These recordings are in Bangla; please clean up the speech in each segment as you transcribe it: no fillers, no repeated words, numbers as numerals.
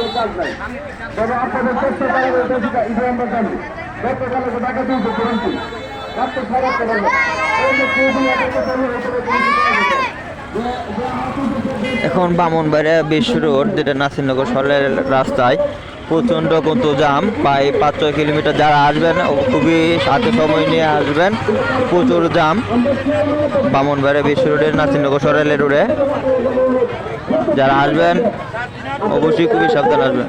কোনো কাজ নাই। তবে আপনাদের চেষ্টা করার ইব্রাহিম বাজার গতকালে টাকা তুলতে করুন রাত্রে খারাপ করবেন এখন বামনবাড়িয়া বিশ্ব রোড যেটা নাসিরনগর সরের রাস্তায় প্রচণ্ড কিন্তু জাম, প্রায় 5-6 কিলোমিটার। যারা আসবেন খুবই সাথে সময় নিয়ে আসবেন, প্রচুর জাম বামনবাড়িয়া বিশ্ব রোডের নাসিরনগর সরেলের রোডে। যারা আসবেন অবশ্যই খুবই সাবধান আসবেন।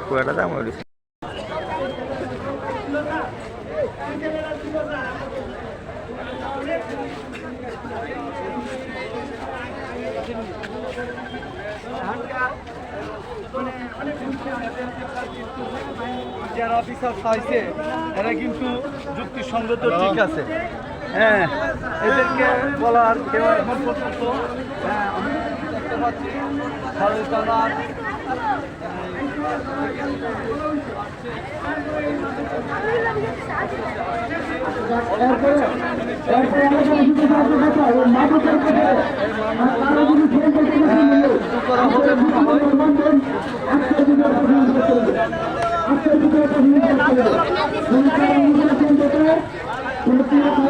পুরাটা দাম হয়েছে। যারা অফিসার চাইছে এরা কিন্তু যুক্তিসঙ্গত ঠিক আছে। হ্যাঁ, এদেরকে বলার কেউ এখন পর্যন্ত আমি দেখতে পাচ্ছি সচেতনার আজকের